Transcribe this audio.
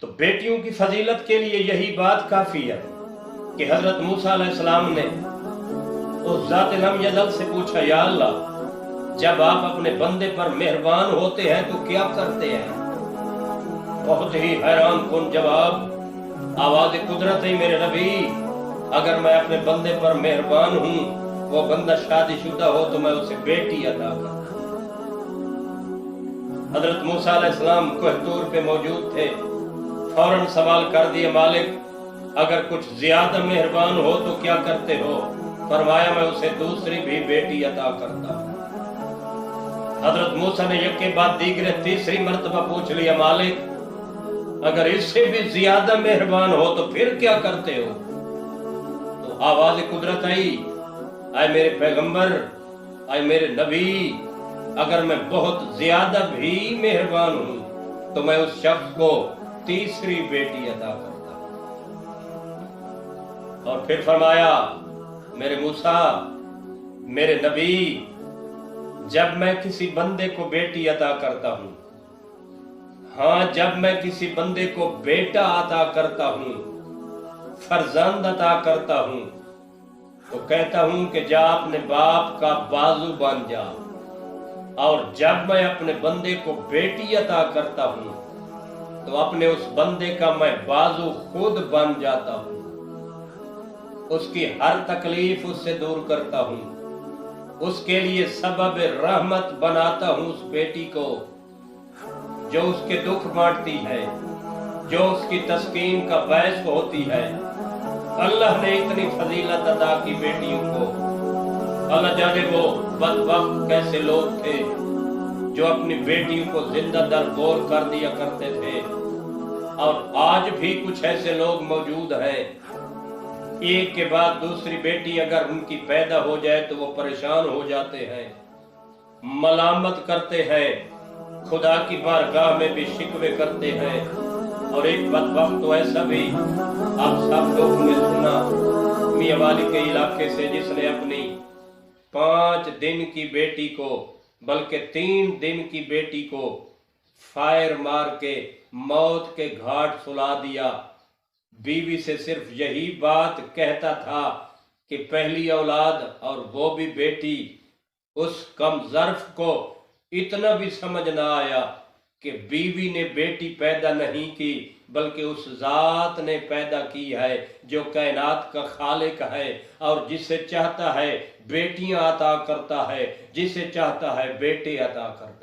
تو بیٹیوں کی فضیلت کے لیے یہی بات کافی ہے کہ حضرت موسیٰ علیہ السلام نے اس ذات لم یزل سے پوچھا، یا اللہ جب آپ اپنے بندے پر مہربان ہوتے ہیں تو کیا کرتے ہیں؟ بہت ہی حیران کن جواب، آواز قدرت ہے میرے نبی، اگر میں اپنے بندے پر مہربان ہوں، وہ بندہ شادی شدہ ہو تو میں اسے بیٹی عطا کرتا ہوں۔ حضرت موسیٰ علیہ السلام کوہ طور پہ موجود تھے، فوراً سوال کر دیا، مالک اگر کچھ زیادہ مہربان ہو تو کیا کرتے ہو؟ فرمایا میں اسے دوسری بھی بیٹی عطا کرتا ہوں۔ حضرت موسیٰ نے یک کے بعد دیگرے تیسری مرتبہ پوچھ لیا، مالک اگر اس سے بھی زیادہ مہربان ہو تو پھر کیا کرتے ہو؟ تو آواز قدرت آئی، اے میرے پیغمبر، اے میرے نبی، اگر میں بہت زیادہ بھی مہربان ہوں تو میں اس شخص کو تیسری بیٹی عطا کرتا ہوں۔ اور پھر فرمایا، میرے موسیٰ، میرے نبی، جب میں کسی بندے کو بیٹی عطا کرتا ہوں، ہاں جب میں کسی بندے کو بیٹا عطا کرتا ہوں، فرزند عطا کرتا ہوں، تو کہتا ہوں کہ جا اپنے باپ کا بازو بن جا، اور جب میں اپنے بندے کو بیٹی عطا کرتا ہوں تو اپنے اس بندے کا میں بازو خود بن جاتا ہوں، اس کی ہر تکلیف اس سے دور کرتا ہوں، اس کے لیے سبب رحمت بناتا ہوں اس بیٹی کو جو اس کے دکھ بانٹتی ہے، جو اس کی تسکین کا باعث ہوتی ہے۔ اللہ نے اتنی فضیلت عطا کی بیٹیوں کو۔ اللہ جانے وہ بدبخت کیسے لوگ تھے جو اپنی بیٹیوں کو زندہ درگور کر دیا کرتے تھے، اور آج بھی کچھ ایسے لوگ موجود ہیں، ایک کے بعد دوسری بیٹی اگر ان کی پیدا ہو جائے تو وہ پریشان ہو جاتے ہیں، ملامت کرتے ہیں، خدا کی بارگاہ میں بھی شکوے کرتے ہیں۔ اور ایک بدبخت تو ایسا بھی آپ سب لوگوں نے سنا، میاں والی کے علاقے سے، جس نے اپنی 5 دن کی بیٹی کو، بلکہ 3 دن کی بیٹی کو فائر مار کے موت کے گھاٹ سلا دیا۔ بیوی سے صرف یہی بات کہتا تھا کہ پہلی اولاد اور وہ بھی بیٹی۔ اس کم ظرف کو اتنا بھی سمجھ نہ آیا کہ بیوی نے بیٹی پیدا نہیں کی بلکہ اس ذات نے پیدا کی ہے جو کائنات کا خالق ہے، اور جسے چاہتا ہے بیٹیاں عطا کرتا ہے، جسے چاہتا ہے بیٹے عطا کرتا ہے۔